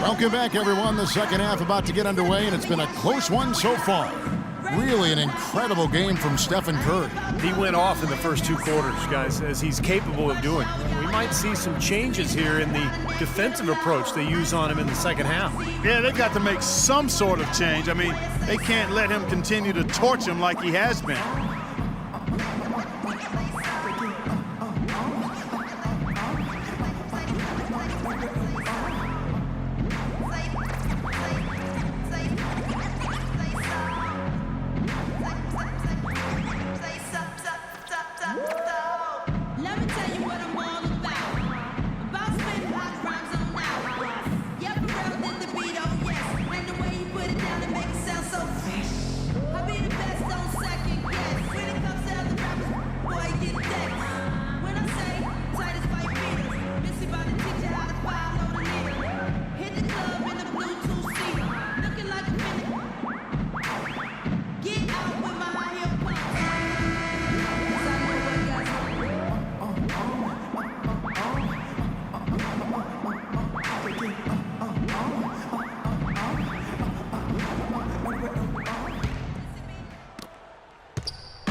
Welcome back, everyone. The second half about to get underway, and it's been a close one so far. Really an incredible game from Stephen Curry. He went off in the first 2 quarters, guys, as he's capable of doing. We might see some changes here in the defensive approach they use on him in the second half. Yeah, they've got to make some sort of change. I mean, they can't let him continue to torch him like he has been.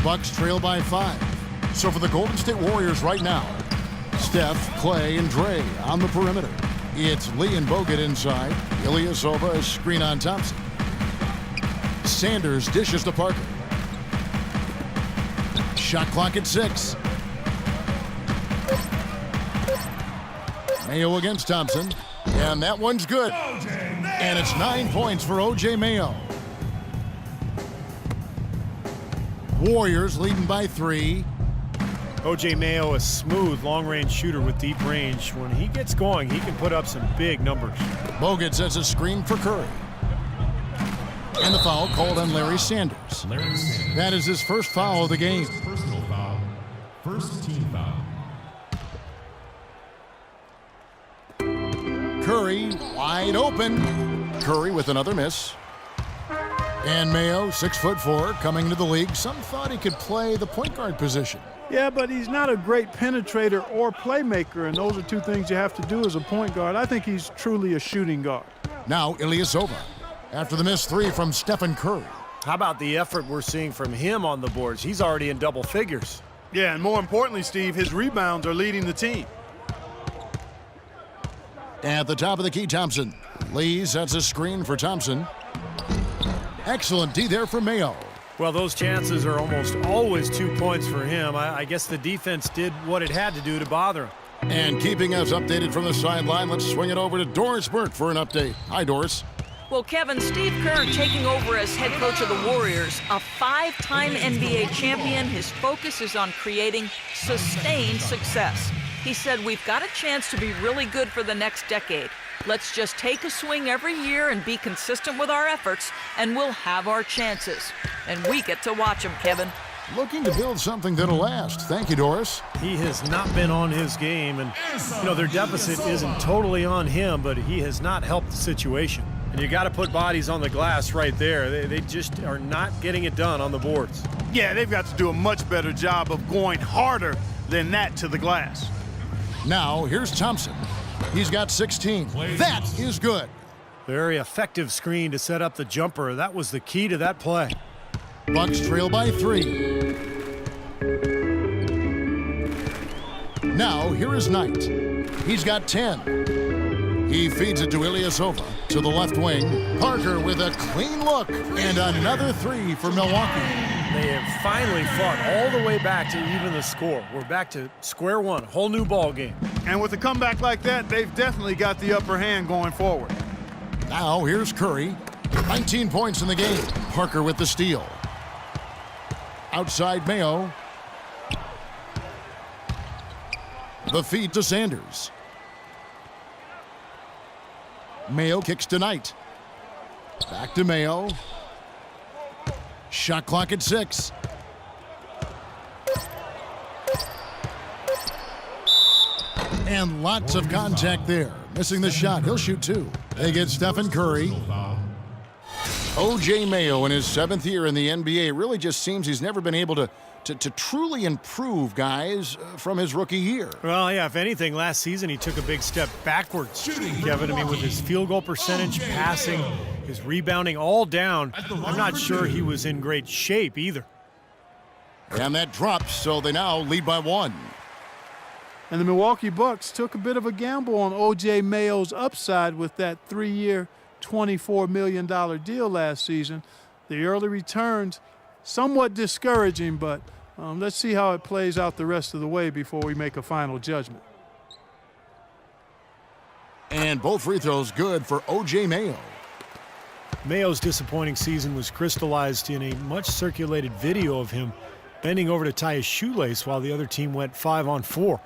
Bucks trail by 5. So for the Golden State Warriors right now, Steph, Clay, and Dre on the perimeter. It's Lee and Bogut inside. Ilyasova is screen on Thompson. Sanders dishes to Parker. Shot clock at 6. Mayo against Thompson. And that one's good. And it's 9 points for O.J. Mayo. Warriors leading by 3. O.J. Mayo, a smooth long-range shooter with deep range. When he gets going, he can put up some big numbers. Bogut sets a screen for Curry. And the foul called on Larry Sanders. That is his first foul of the game. Personal foul. First team foul. Curry wide open. Curry with another miss. And Mayo, 6'4", coming to the league. Some thought he could play the point guard position. Yeah, but he's not a great penetrator or playmaker, and those are 2 things you have to do as a point guard. I think he's truly a shooting guard. Now Ilyasova, after the missed 3 from Stephen Curry. How about the effort we're seeing from him on the boards? He's already in double figures. Yeah, and more importantly, Steve, his rebounds are leading the team. At the top of the key, Thompson. Lee sets a screen for Thompson. Excellent D there for Mayo. Well, those chances are almost always 2 points for him. I guess the defense did what it had to do to bother him. And keeping us updated from the sideline, let's swing it over to Doris Burke for an update. Hi, Doris. Well, Kevin, Steve Kerr taking over as head coach of the Warriors, a 5-time NBA champion. His focus is on creating sustained success. He said, we've got a chance to be really good for the next decade. Let's just take a swing every year and be consistent with our efforts, and we'll have our chances. And we get to watch them, Kevin. Looking to build something that'll last. Thank you, Doris. He has not been on his game, and, their deficit isn't totally on him, but he has not helped the situation. And you got to put bodies on the glass right there. They just are not getting it done on the boards. Yeah, they've got to do a much better job of going harder than that to the glass. Now, here's Thompson. He's got 16. That is good. Very effective screen to set up the jumper. That was the key to that play. Bucks trail by 3. Now, here is Knight. He's got 10. He feeds it to Ilyasova to the left wing. Parker with a clean look and another 3 for Milwaukee. They have finally fought all the way back to even the score. We're back to square one, whole new ball game. And with a comeback like that, they've definitely got the upper hand going forward. Now here's Curry. 19 points in the game. Parker with the steal. Outside Mayo. The feed to Sanders. Mayo kicks to Knight. Back to Mayo. Shot clock at 6. And lots of contact there. Missing the shot. He'll shoot 2. They get Stephen Curry. O.J. Mayo in his 7th year in the NBA really just seems he's never been able to to truly improve, guys, from his rookie year? Well, yeah, if anything, last season he took a big step backwards. Kevin, I mean, with his field goal percentage, passing, his rebounding all down, I'm not sure he was in great shape either. And that drops, so they now lead by 1. And the Milwaukee Bucks took a bit of a gamble on O.J. Mayo's upside with that 3-year, $24 million deal last season. The early returns, somewhat discouraging, but let's see how it plays out the rest of the way before we make a final judgment. And both free throws good for O.J. Mayo. Mayo's disappointing season was crystallized in a much-circulated video of him bending over to tie his shoelace while the other team went 5-on-4.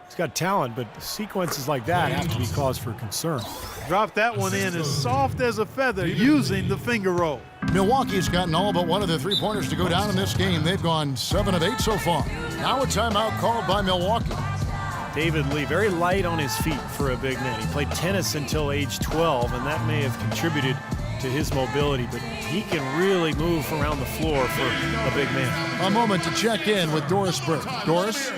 He's got talent, but sequences like that have to be cause for concern. Dropped that one in as soft as a feather using the finger roll. Milwaukee's gotten all but one of their three-pointers to go down in this game. They've gone 7 of 8 so far. Now a timeout called by Milwaukee. David Lee, very light on his feet for a big man. He played tennis until age 12, and that may have contributed to his mobility, but he can really move around the floor for a big man. A moment to check in with Doris Burke. Doris?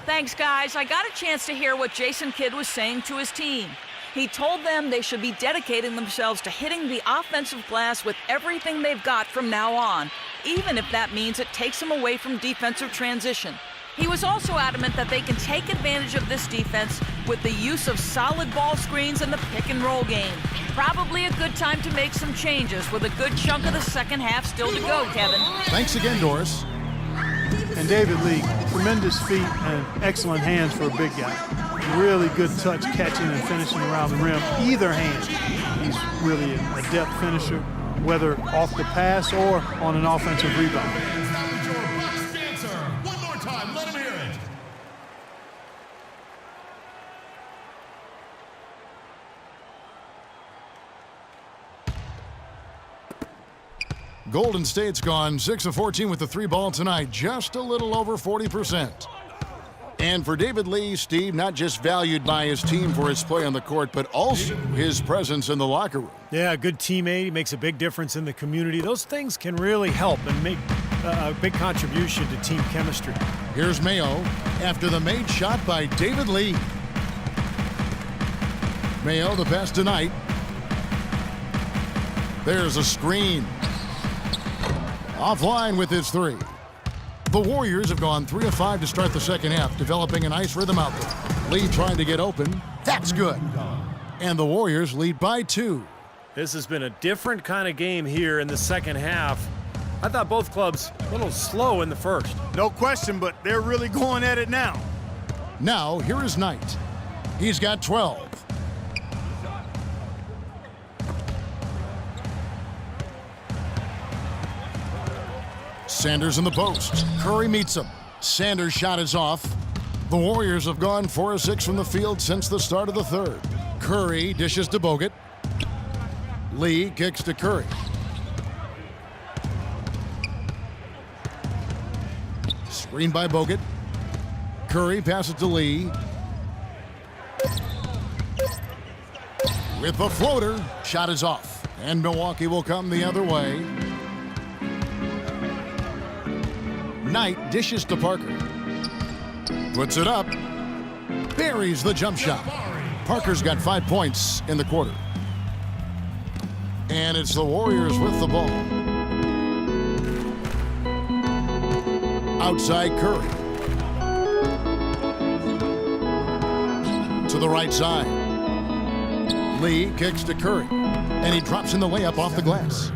Thanks, guys. I got a chance to hear what Jason Kidd was saying to his team. He told them they should be dedicating themselves to hitting the offensive glass with everything they've got from now on, even if that means it takes them away from defensive transition. He was also adamant that they can take advantage of this defense with the use of solid ball screens and the pick-and-roll game. Probably a good time to make some changes with a good chunk of the second half still to go, Kevin. Thanks again, Doris. And David Lee, tremendous feet and excellent hands for a big guy. Really good touch catching and finishing around the rim. Either hand, he's really an adept finisher, whether off the pass or on an offensive rebound. One more time, let him hear it. Golden State's gone 6 of 14 with the 3-ball tonight, just a little over 40%. And for David Lee, Steve, not just valued by his team for his play on the court, but also his presence in the locker room. Yeah, a good teammate. He makes a big difference in the community. Those things can really help and make a big contribution to team chemistry. Here's Mayo after the made shot by David Lee. Mayo, the pass tonight. There's a screen. Offline with his 3. The Warriors have gone 3 of 5 to start the second half, developing a nice rhythm out there. Lee trying to get open. That's good. And the Warriors lead by 2. This has been a different kind of game here in the second half. I thought both clubs a little slow in the first. No question, but they're really going at it now. Now, here is Knight. He's got 12. Sanders in the post. Curry meets him. Sanders' shot is off. The Warriors have gone 4 of 6 from the field since the start of the third. Curry dishes to Bogut. Lee kicks to Curry. Screen by Bogut. Curry passes to Lee. With the floater, shot is off. And Milwaukee will come the other way. Knight dishes to Parker. Puts it up. Buries the jump shot. Parker's got 5 points in the quarter. And it's the Warriors with the ball. Outside Curry. To the right side. Lee kicks to Curry. And he drops in the layup off the glass.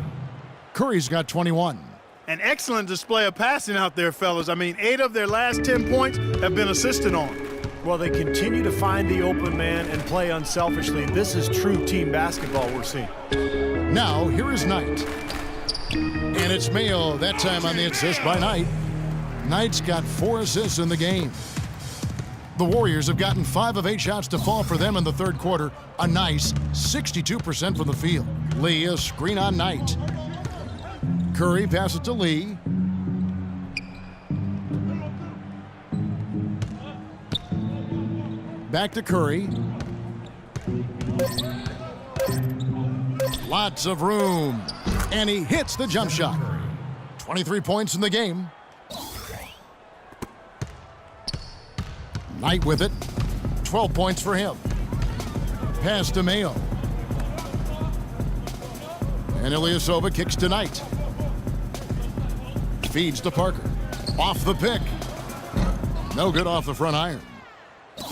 Curry's got 21. An excellent display of passing out there, fellas. I mean, 8 of their last 10 points have been assisted on. Well, they continue to find the open man and play unselfishly. This is true team basketball we're seeing. Now, here is Knight. And it's Mayo, that time on the assist by Knight. Knight's got 4 assists in the game. The Warriors have gotten 5 of 8 shots to fall for them in the third quarter. A nice 62% from the field. Lee, a screen on Knight. Curry passes to Lee. Back to Curry. Lots of room. And he hits the jump shot. 23 points in the game. Knight with it. 12 points for him. Pass to Mayo. And Ilyasova kicks to Knight. Feeds to Parker. Off the pick. No good off the front iron.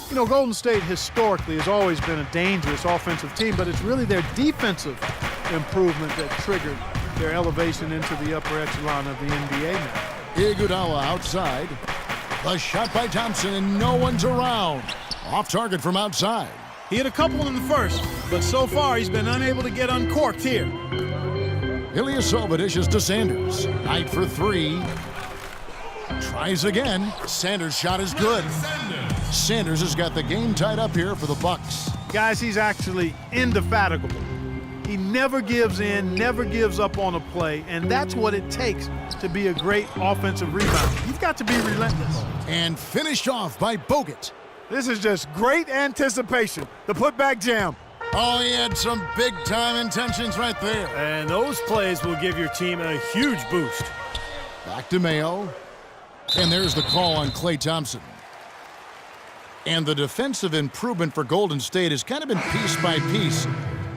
You know, Golden State historically has always been a dangerous offensive team, but it's really their defensive improvement that triggered their elevation into the upper echelon of the NBA now. Iguodala outside. The shot by Thompson, and no one's around. Off target from outside. He hit a couple in the first, but so far he's been unable to get uncorked here. Ilyasova dishes to Sanders. Knight for three. Tries again. Sanders' shot is good. Sanders has got the game tied up here for the Bucks. Guys, he's actually indefatigable. He never gives in, never gives up on a play, and that's what it takes to be a great offensive rebounder. You've got to be relentless. And finished off by Bogut. This is just great anticipation. The putback jam. Oh, he had some big-time intentions right there. And those plays will give your team a huge boost. Back to Mayo. And there's the call on Klay Thompson. And the defensive improvement for Golden State has kind of been piece by piece.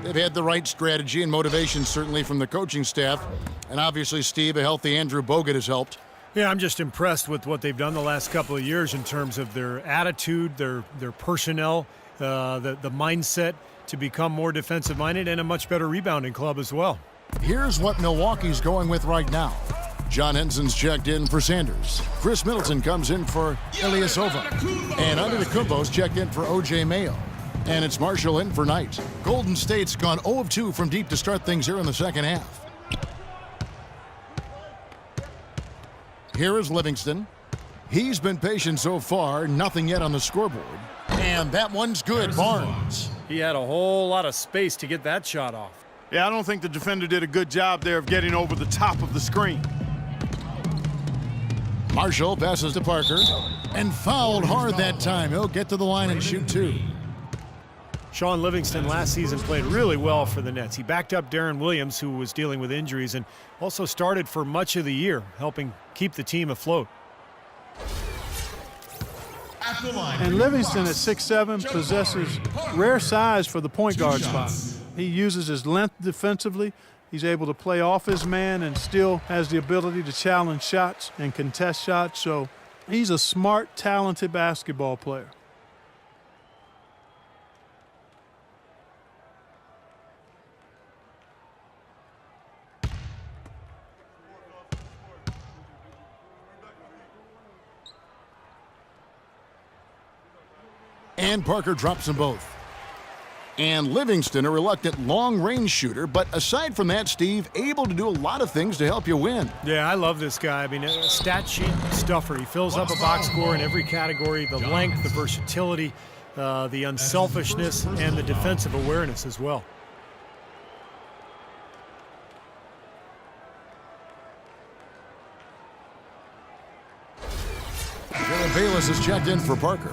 They've had the right strategy and motivation, certainly, from the coaching staff. And obviously, Steve, a healthy Andrew Bogut has helped. Yeah, I'm just impressed with what they've done the last couple of years in terms of their attitude, their personnel, the mindset to become more defensive-minded, and a much better rebounding club as well. Here's what Milwaukee's going with right now. John Henson's checked in for Sanders. Chris Middleton comes in for Ilyasova. And Antetokounmpo's checked in for O.J. Mayo. And it's Marshall in for Knight. Golden State's gone 0 of 2 from deep to start things here in the second half. Here is Livingston. He's been patient so far, nothing yet on the scoreboard. And that one's good, Barnes. He had a whole lot of space to get that shot off. Yeah, I don't think the defender did a good job there of getting over the top of the screen. Marshall passes to Parker and fouled hard that time. He'll get to the line and shoot two. Sean Livingston last season played really well for the Nets. He backed up Darren Williams, who was dealing with injuries, and also started for much of the year, helping keep the team afloat. And Livingston at 6'7" possesses rare size for the point guard spot. He uses his length defensively. He's able to play off his man and still has the ability to challenge shots and contest shots. So he's a smart, talented basketball player. And Parker drops them both. And Livingston, a reluctant long-range shooter, but aside from that, Steve, able to do a lot of things to help you win. Yeah, I love this guy. I mean, a stat sheet stuffer. He fills up a box score in every category, the length, the versatility, the unselfishness, and the defensive awareness as well. Dylan Bayless has checked in for Parker.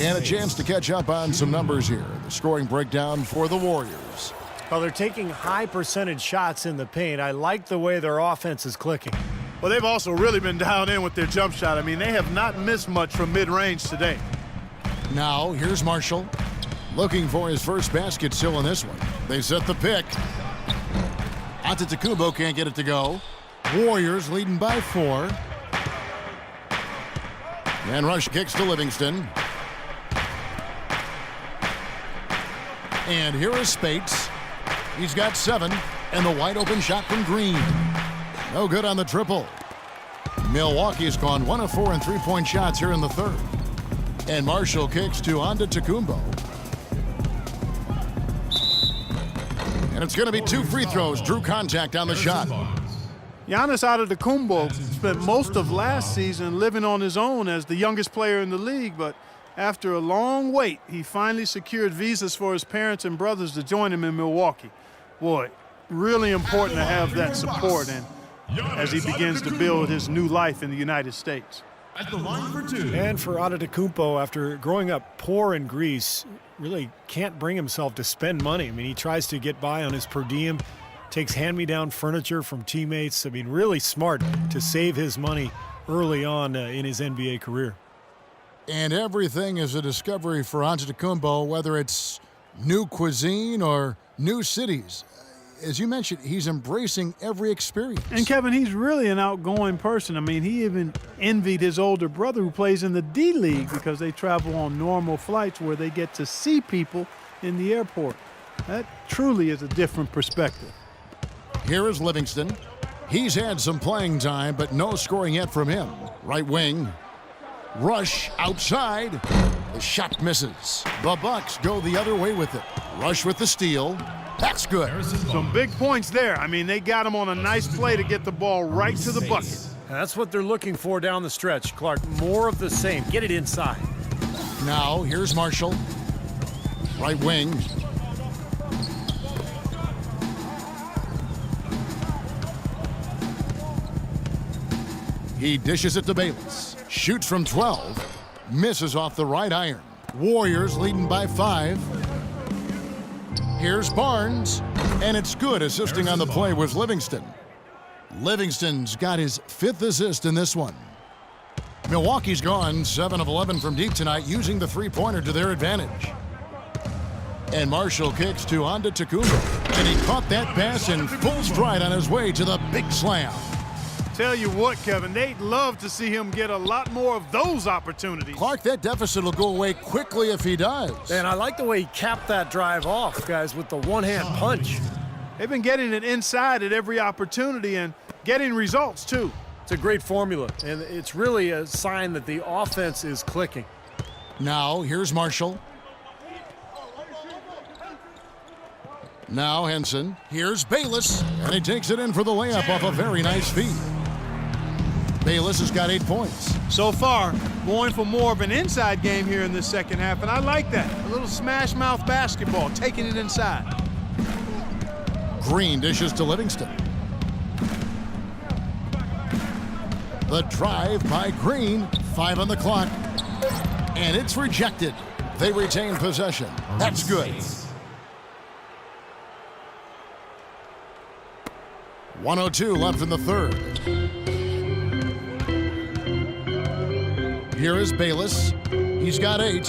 And a chance to catch up on some numbers here. The scoring breakdown for the Warriors. Well, they're taking high percentage shots in the paint. I like the way their offense is clicking. Well, they've also really been down in with their jump shot. I mean, they have not missed much from mid-range today. Now, here's Marshall. Looking for his first basket still in this one. They set the pick. Antetokounmpo can't get it to go. Warriors leading by 4. And Rush kicks to Livingston. And here is Spates. He's got 7, and the wide open shot from Green. No good on the triple. Milwaukee's gone 1 of 4 in three-point shots here in the third. And Marshall kicks to Antetokounmpo. And it's going to be 2 free throws. Drew contact on the shot. Giannis Antetokounmpo spent most of last season living on his own as the youngest player in the league, but after a long wait, he finally secured visas for his parents and brothers to join him in Milwaukee. Boy, really important to have that support and as he begins to build his new life in the United States. At the line for 2. And for Antetokounmpo, after growing up poor in Greece, really can't bring himself to spend money. I mean, he tries to get by on his per diem, takes hand-me-down furniture from teammates. I mean, really smart to save his money early on in his NBA career. And everything is a discovery for Antetokounmpo, whether it's new cuisine or new cities. As you mentioned, he's embracing every experience. And Kevin, he's really an outgoing person. I mean, he even envied his older brother who plays in the D-League because they travel on normal flights where they get to see people in the airport. That truly is a different perspective. Here is Livingston. He's had some playing time, but no scoring yet from him. Right wing. Rush outside. The shot misses. The Bucks go the other way with it. Rush with the steal. That's good. Some big points there. I mean, they got him on a nice play to get the ball right to the bucket. That's what they're looking for down the stretch, Clark. More of the same. Get it inside. Now, here's Marshall. Right wing. He dishes it to Bayless. Shoots from 12. Misses off the right iron. Warriors leading by 5. Here's Barnes, and it's good. Assisting on the play was Livingston. Livingston's got his 5th assist in this one. Milwaukee's gone 7 of 11 from deep tonight, using the three-pointer to their advantage. And Marshall kicks to Antetokounmpo, and he caught that pass in full stride on his way to the big slam. Tell you what, Kevin, they'd love to see him get a lot more of those opportunities. Clark, that deficit will go away quickly if he does. And I like the way he capped that drive off, guys, with the one-hand punch. They've been getting it inside at every opportunity and getting results, too. It's a great formula, and it's really a sign that the offense is clicking. Now, here's Marshall. Now Henson. Here's Bayless, and he takes it in for the layup off a very nice feed. Bayless has got 8 points. So far, going for more of an inside game here in this second half, and I like that. A little smash mouth basketball, taking it inside. Green dishes to Livingston. The drive by Green, 5 on the clock, and it's rejected. They retain possession. That's good. 1:02 left in the third. Here is Bayless. He's got 8.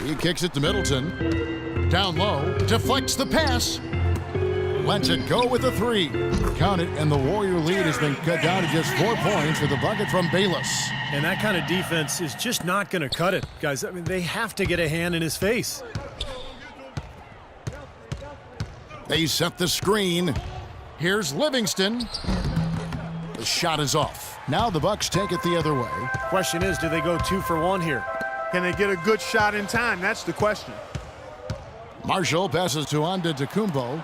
He kicks it to Middleton. Down low, deflects the pass. Lets it go with a 3. Count it, and the Warrior lead has been cut down to just 4 points with a bucket from Bayless. And that kind of defense is just not going to cut it, guys. I mean, they have to get a hand in his face. They set the screen. Here's Livingston. The shot is off. Now the Bucks take it the other way. Question is, do they go 2 for 1 here? Can they get a good shot in time? That's the question. Marshall passes to Antetokounmpo.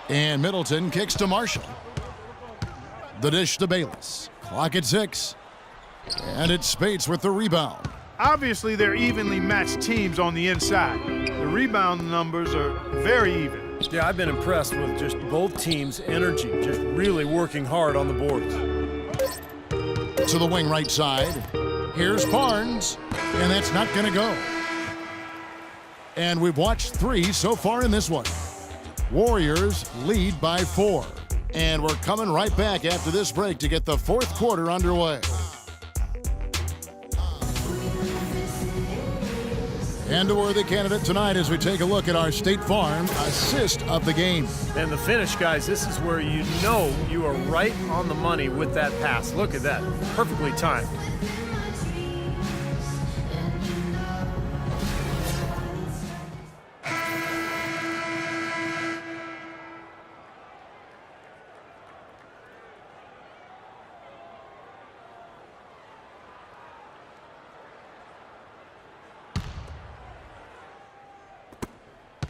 And Middleton kicks to Marshall. The dish to Bayless. Clock at 6. And it's Spates with the rebound. Obviously, they're evenly matched teams on the inside. The rebound numbers are very even. Yeah, I've been impressed with just both teams' energy, just really working hard on the boards. To the wing right side. Here's Barnes, and that's not going to go. And we've watched 3 so far in this one. Warriors lead by 4. And we're coming right back after this break to get the 4th quarter underway. And a worthy candidate tonight as we take a look at our State Farm assist of the game. And the finish, guys, this is where you know you are right on the money with that pass. Look at that. Perfectly timed.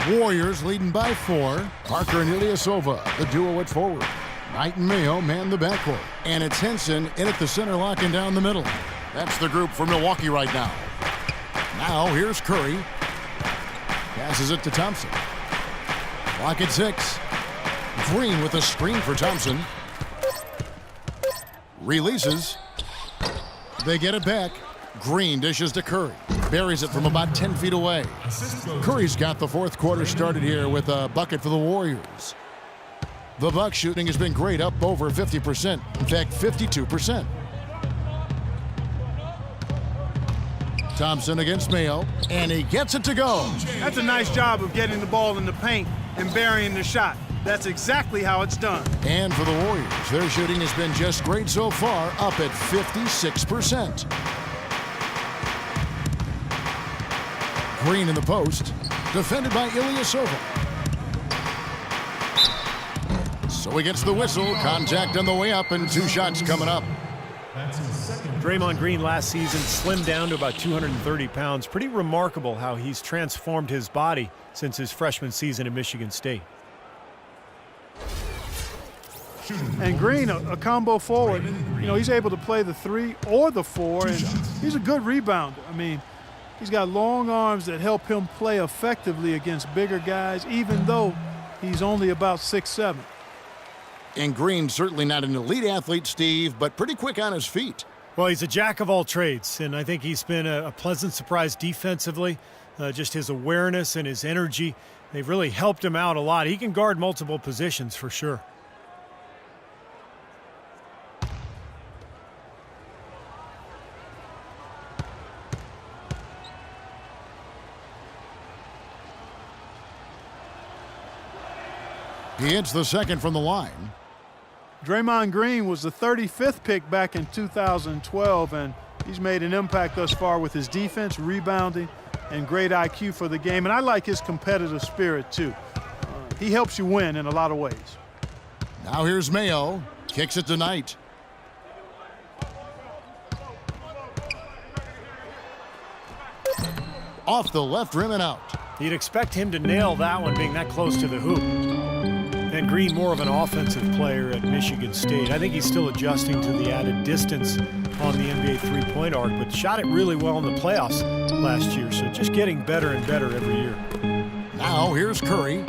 Warriors leading by 4. Parker and Ilyasova, the duo at forward. Knight and Mayo man the backcourt. And it's Henson in at the center, locking down the middle. That's the group for Milwaukee right now. Now here's Curry. Passes it to Thompson. Clock at 6. Green with a screen for Thompson. Releases. They get it back. Green dishes to Curry. Buries it from about 10 feet away. Curry's got the 4th quarter started here with a bucket for the Warriors. The Bucks shooting has been great, up over 50%. In fact, 52%. Thompson against Mayo, and he gets it to go. That's a nice job of getting the ball in the paint and burying the shot. That's exactly how it's done. And for the Warriors, their shooting has been just great so far, up at 56%. Green in the post, defended by Ilyasova. So he gets the whistle, contact on the way up, and 2 shots coming up. Draymond Green last season slimmed down to about 230 pounds. Pretty remarkable how he's transformed his body since his freshman season at Michigan State. And Green, a combo forward, you know, he's able to play the 3 or the 4, and he's a good rebounder. I mean, he's got long arms that help him play effectively against bigger guys, even though he's only about 6'7". And Green certainly not an elite athlete, Steve, but pretty quick on his feet. Well, he's a jack of all trades, and I think he's been a pleasant surprise defensively. Just his awareness and his energy, they've really helped him out a lot. He can guard multiple positions for sure. He hits the second from the line. Draymond Green was the 35th pick back in 2012, and he's made an impact thus far with his defense, rebounding, and great IQ for the game. And I like his competitive spirit, too. He helps you win in a lot of ways. Now here's Mayo. Kicks it to Knight. Off the left rim and out. You'd expect him to nail that one being that close to the hoop. And Green, more of an offensive player at Michigan State. I think he's still adjusting to the added distance on the NBA three-point arc, but shot it really well in the playoffs last year, so just getting better and better every year. Now here's Curry.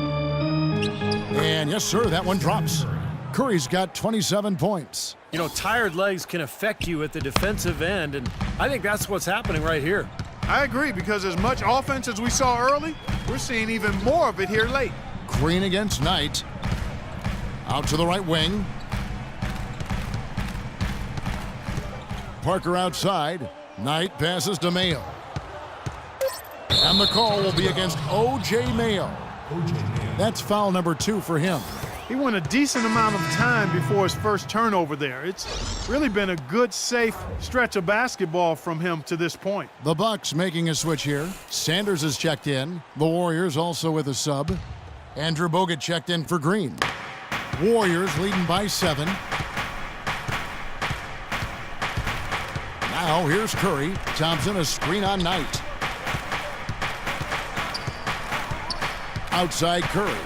And yes, sir, that one drops. Curry's got 27 points. You know, tired legs can affect you at the defensive end, and I think that's what's happening right here. I agree, because as much offense as we saw early, we're seeing even more of it here late. Green against Knight. Out to the right wing. Parker outside. Knight passes to Mayo. And the call will be against O.J. Mayo. That's foul number 2 for him. He went a decent amount of time before his first turnover there. It's really been a good, safe stretch of basketball from him to this point. The Bucks making a switch here. Sanders is checked in. The Warriors also with a sub. Andrew Bogut checked in for Green. Warriors leading by 7. Now here's Curry. Thompson a screen on Knight. Outside Curry.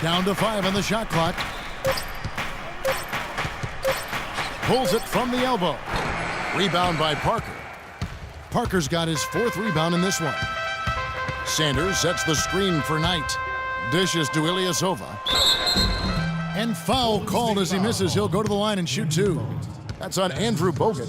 Down to 5 on the shot clock. Pulls it from the elbow. Rebound by Parker. Parker's got his 4th rebound in this one. Sanders sets the screen for Knight. Dishes to Ilyasova. And foul called as he misses. He'll go to the line and shoot 2. That's on Andrew Bogut.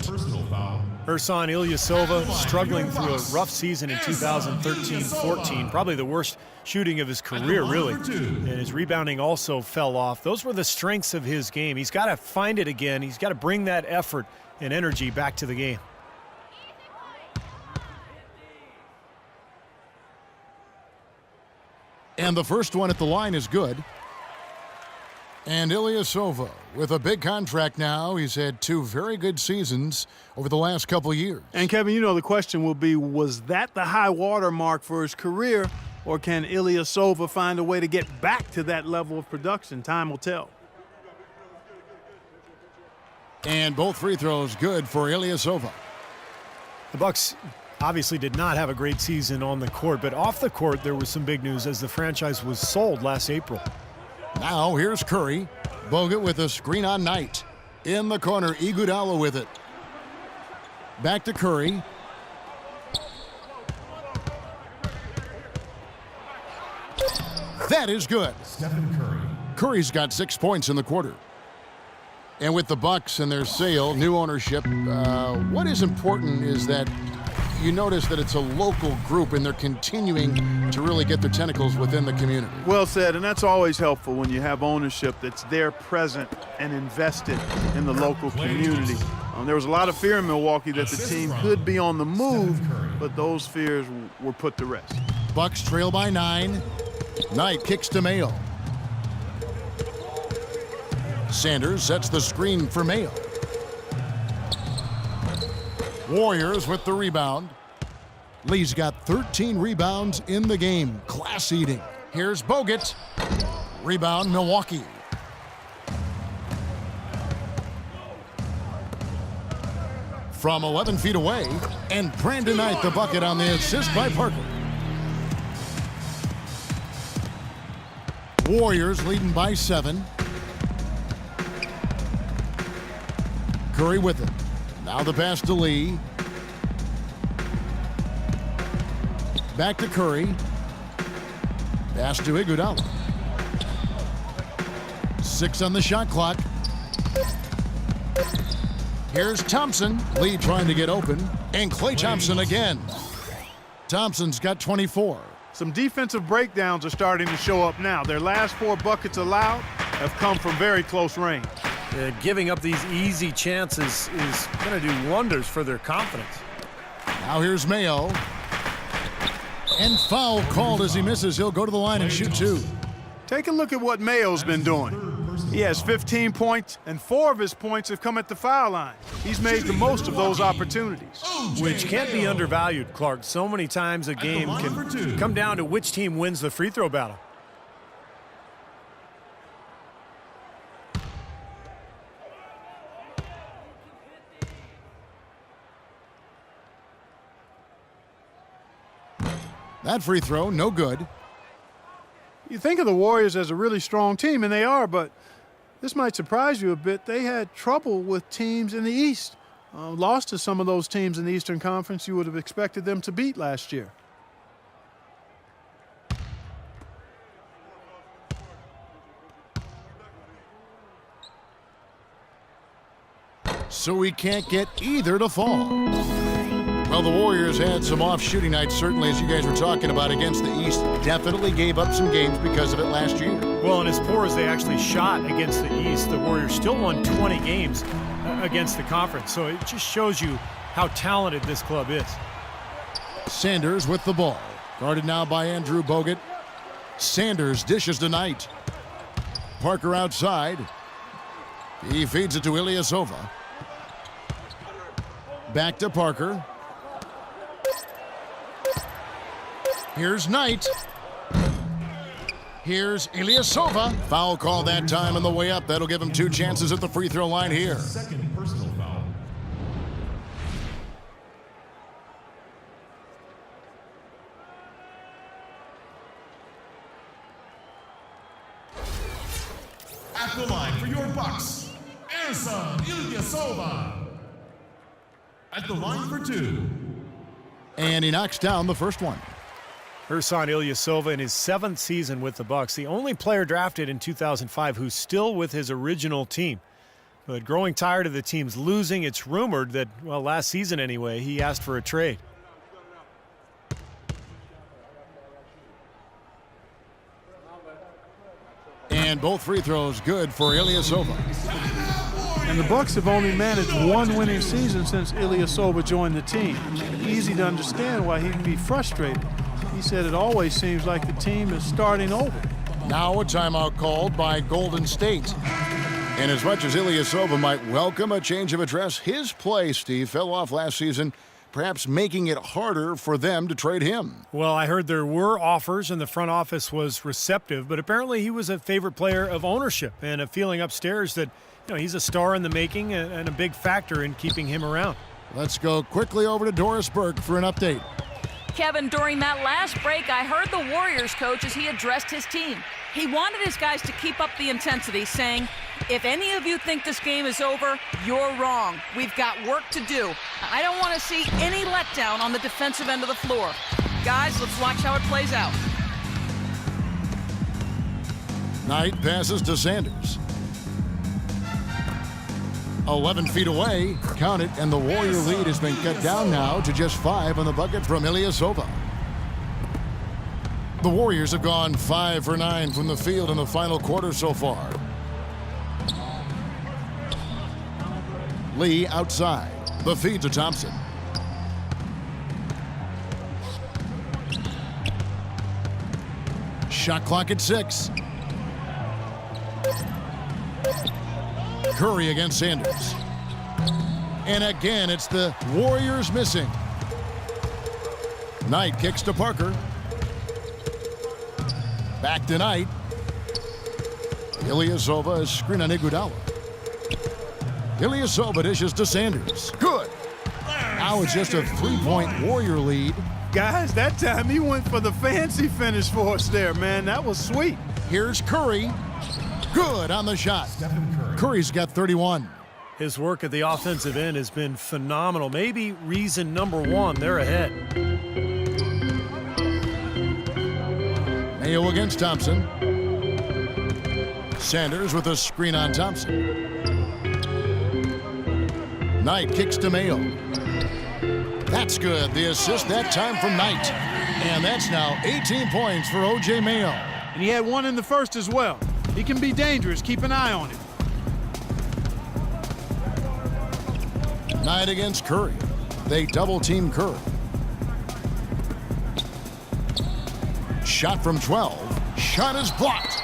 Ersan Ilyasova struggling through a rough season in 2013-14. Probably the worst shooting of his career, really. And his rebounding also fell off. Those were the strengths of his game. He's got to find it again. He's got to bring that effort and energy back to the game. And the first one at the line is good. And Ilyasova with a big contract now. He's had 2 very good seasons over the last couple of years. And Kevin, you know the question will be, was that the high water mark for his career, or can Ilyasova find a way to get back to that level of production? Time will tell. And both free throws good for Ilyasova. The Bucks obviously did not have a great season on the court, but off the court there was some big news as the franchise was sold last April. Now here's Curry. Bogut with a screen on Knight. In the corner, Iguodala with it. Back to Curry. That is good. Stephen Curry. Curry's got 6 points in the quarter. And with the Bucks and their sale, new ownership, what is important is that you notice that it's a local group and they're continuing to really get their tentacles within the community. Well said, and that's always helpful when you have ownership that's there, present, and invested in the local community. There was a lot of fear in Milwaukee that the team could be on the move, but those fears were put to rest. Bucks trail by 9. Knight kicks to Mayo. Sanders sets the screen for Mayo. Warriors with the rebound. Lee's got 13 rebounds in the game. Class eating. Here's Bogut. Rebound, Milwaukee. From 11 feet away, and Brandon Knight the bucket on the assist by Parker. Warriors leading by 7. Curry with it. Now the pass to Lee. Back to Curry. Pass to Iguodala. 6 on the shot clock. Here's Thompson. Lee trying to get open. And Klay Thompson again. Thompson's got 24. Some defensive breakdowns are starting to show up now. Their last 4 buckets allowed have come from very close range. Giving up these easy chances is going to do wonders for their confidence. Now here's Mayo. And foul called as he misses. He'll go to the line and shoot 2. Take a look at what Mayo's been doing. He has 15 points, and 4 of his points have come at the foul line. He's made the most of those opportunities. Which can't be undervalued, Clark. So many times a game can come down to which team wins the free throw battle. That free throw, no good. You think of the Warriors as a really strong team, and they are, but this might surprise you a bit. They had trouble with teams in the East. Lost to some of those teams in the Eastern Conference you would have expected them to beat last year. So we can't get either to fall. Well, the Warriors had some off shooting nights, certainly, as you guys were talking about, against the East. Definitely gave up some games because of it last year. Well, and as poor as they actually shot against the East, the Warriors still won 20 games against the conference. So it just shows you how talented this club is. Sanders with the ball. Guarded now by Andrew Bogut. Sanders dishes to Knight. Parker outside. He feeds it to Ilyasova. Back to Parker. Here's Knight. Here's Ilyasova. Foul call that time on the way up. That'll give him 2 chances at the free throw line here. Second personal foul. At the line for your Bucks, Ersan Ilyasova. At the line for 2. And he knocks down the first one. Ersan Ilyasova in his 7th season with the Bucks, the only player drafted in 2005 who's still with his original team. But growing tired of the teams losing, it's rumored that, well, last season anyway, he asked for a trade. And both free throws good for Ilyasova. And the Bucks have only managed 1 winning season since Ilyasova joined the team. Easy to understand why he'd be frustrated. He said it always seems like the team is starting over. Now a timeout called by Golden State. And as much as Ilyasova might welcome a change of address, his play, Steve, fell off last season, perhaps making it harder for them to trade him. Well, I heard there were offers and the front office was receptive, but apparently he was a favorite player of ownership and a feeling upstairs that, you know, he's a star in the making and a big factor in keeping him around. Let's go quickly over to Doris Burke for an update. Kevin, during that last break, I heard the Warriors coach as he addressed his team. He wanted his guys to keep up the intensity, saying, if any of you think this game is over, you're wrong. We've got work to do. I don't want to see any letdown on the defensive end of the floor. Guys, let's watch how it plays out. Knight passes to Sanders. 11 feet away. Count it, and the Warrior lead has been cut down now to just 5 on the bucket from Ilyasova. The Warriors have gone 5 for 9 from the field in the final quarter so far. Lee outside. The feed to Thompson. Shot clock at 6. Curry against Sanders. And again, it's the Warriors missing. Knight kicks to Parker. Back to Knight. Ilyasova is screen on Iguodala. Ilyasova dishes to Sanders. Good. Now it's just a 3-point Warrior lead. Guys, that time he went for the fancy finish for us there, man. That was sweet. Here's Curry. Good on the shot. Curry's got 31. His work at the offensive end has been phenomenal. Maybe reason number one, they're ahead. Mayo against Thompson. Sanders with a screen on Thompson. Knight kicks to Mayo. That's good. The assist that time from Knight. And that's now 18 points for O.J. Mayo. And he had one in the first as well. He can be dangerous. Keep an eye on him. Knight against Curry. They double-team Curry. Shot from 12. Shot is blocked.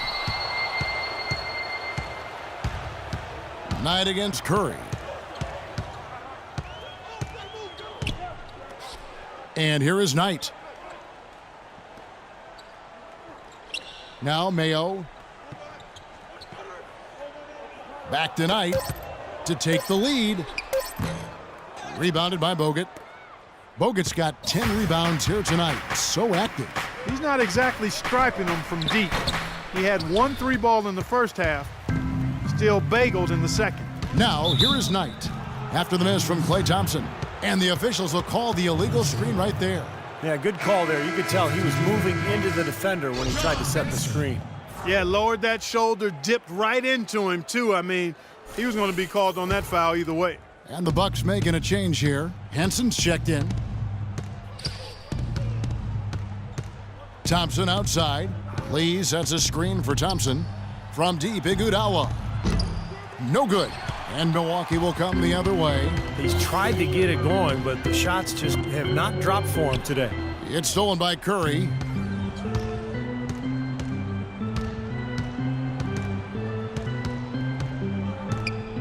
Knight against Curry. And here is Knight. Now Mayo. Back to Knight to take the lead. Rebounded by Bogut. Bogut's got 10 rebounds here tonight. So active. He's not exactly striping them from deep. He had 1 3-ball in the first half. Still bageled in the second. Now here is Knight. After the miss from Klay Thompson. And the officials will call the illegal screen right there. Yeah, good call there. You could tell he was moving into the defender when he tried to set the screen. Yeah, lowered that shoulder, dipped right into him, too. I mean, he was going to be called on that foul either way. And the Bucks making a change here. Henson's checked in. Thompson outside. Lee sets a screen for Thompson. From deep, Iguodala. No good. And Milwaukee will come the other way. He's tried to get it going, but the shots just have not dropped for him today. It's stolen by Curry.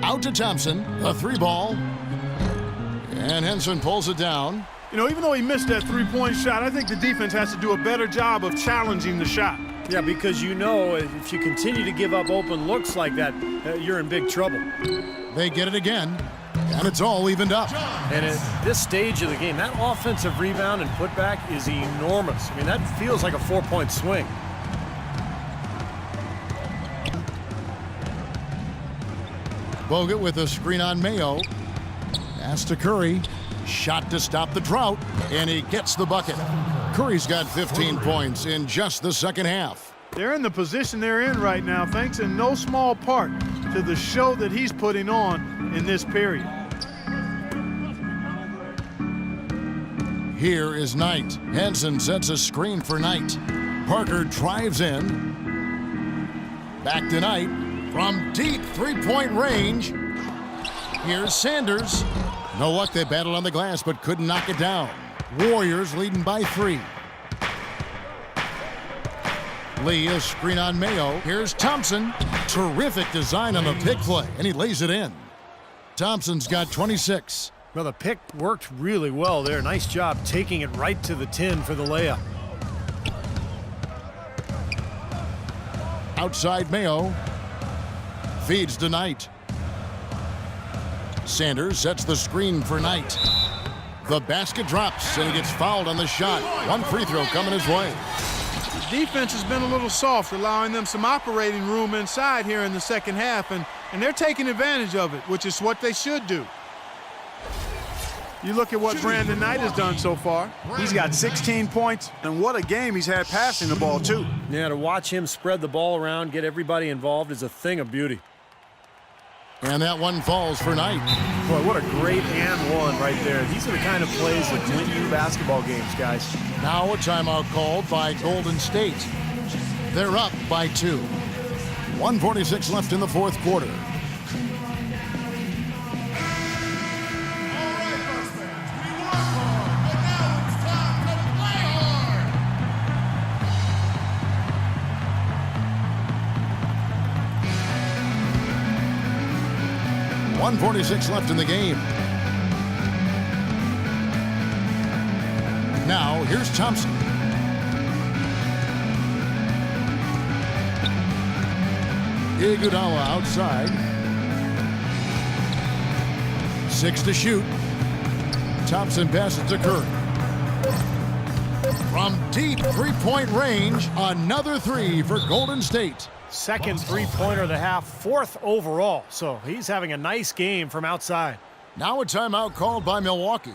Out to Thompson, a 3-ball. And Henson pulls it down. You know, even though he missed that 3-point shot, I think the defense has to do a better job of challenging the shot. Yeah, because you know if you continue to give up open looks like that, you're in big trouble. They get it again, and it's all evened up. And at this stage of the game, that offensive rebound and putback is enormous. I mean, that feels like a 4-point swing. Bogut with a screen on Mayo. Pass to Curry. Shot to stop the drought, and he gets the bucket. Curry's got 15 points in just the second half. They're in the position they're in right now, thanks in no small part to the show that he's putting on in this period. Here is Knight. Henson sets a screen for Knight. Parker drives in. Back to Knight. From deep 3-point range. Here's Sanders. No luck, they battled on the glass but couldn't knock it down. Warriors leading by 3. Lee, a screen on Mayo. Here's Thompson. Terrific design on the pick play, and he lays it in. Thompson's got 26. Well, the pick worked really well there. Nice job taking it right to the 10 for the layup. Outside Mayo. Feeds to Knight. Sanders sets the screen for Knight. The basket drops, and he gets fouled on the shot. 1 free throw coming his way. The defense has been a little soft, allowing them some operating room inside here in the second half, and they're taking advantage of it, which is what they should do. You look at what Brandon Knight has done so far. He's got 16 points, and what a game he's had passing the ball, too. Yeah, to watch him spread the ball around, get everybody involved is a thing of beauty. And that one falls for Knight. Boy, what a great and one right there. These are the kind of plays that win you basketball games, guys. Now a timeout called by Golden State. They're up by 2. 1:46 left in the fourth quarter. All right, Bucks fans, we work hard, but now it's time to play hard. 1:46 left in the game. Now here's Thompson. Iguodala outside. 6 to shoot. Thompson passes to Curry. From deep three-point range, another 3 for Golden State. Second three-pointer of the half, 4th overall. So he's having a nice game from outside. Now a timeout called by Milwaukee.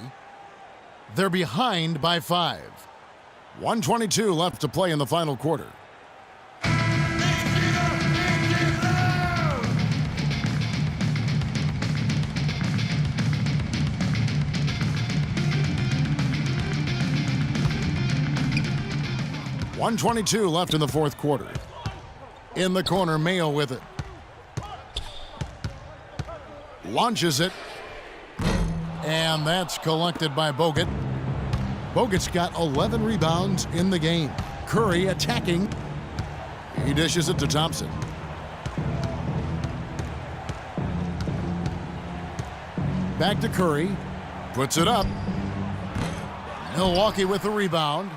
They're behind by 5. 1:22 left to play in the final quarter. .122 left in the fourth quarter. In the corner, Mayo with it. Launches it. And that's collected by Bogut. Bogut's got 11 rebounds in the game. Curry attacking. He dishes it to Thompson. Back to Curry. Puts it up. Milwaukee with the rebound.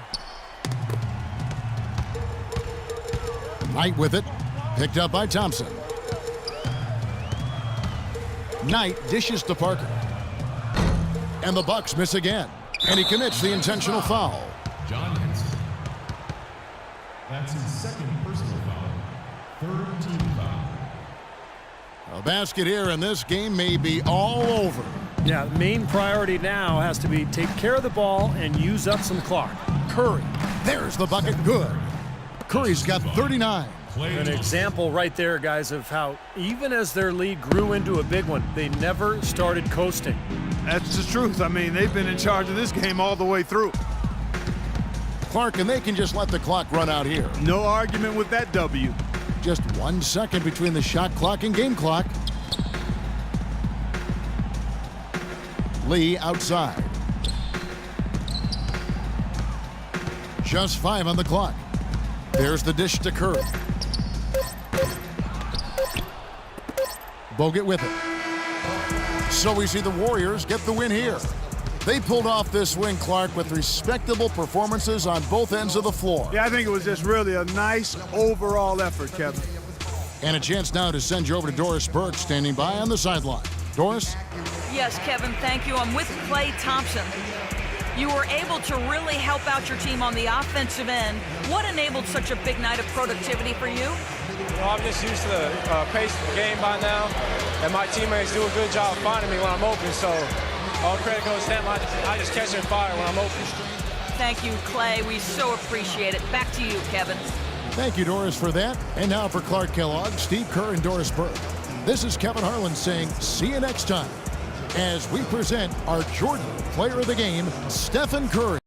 Knight with it. Picked up by Thompson. Knight dishes to Parker. And the Bucks miss again. And he commits the intentional foul. John Henson. That's his second personal foul. Third team foul. A basket here, and this game may be all over. Yeah, the main priority now has to be take care of the ball and use up some clock. Curry. There's the bucket. Good. Curry's got 39. An example right there, guys, of how even as their lead grew into a big one, they never started coasting. That's the truth. I mean, they've been in charge of this game all the way through. Clark, and they can just let the clock run out here. No argument with that W. Just 1 second between the shot clock and game clock. Lee outside. Just 5 on the clock. There's the dish to Curry. Bogut with it. So we see the Warriors get the win here. They pulled off this win, Clark, with respectable performances on both ends of the floor. Yeah, I think it was just really a nice overall effort, Kevin. And a chance now to send you over to Doris Burke, standing by on the sideline. Doris? Yes, Kevin, thank you. I'm with Klay Thompson. You were able to really help out your team on the offensive end. What enabled such a big night of productivity for you? I'm just used to the pace of the game by now, and my teammates do a good job finding me when I'm open, so all credit goes to them. I just catch and fire when I'm open. Thank you, Klay. We so appreciate it. Back to you, Kevin. Thank you, Doris, for that. And now for Clark Kellogg, Steve Kerr, and Doris Burke. This is Kevin Harlan saying see you next time as we present our Jordan Player of the Game, Stephen Curry.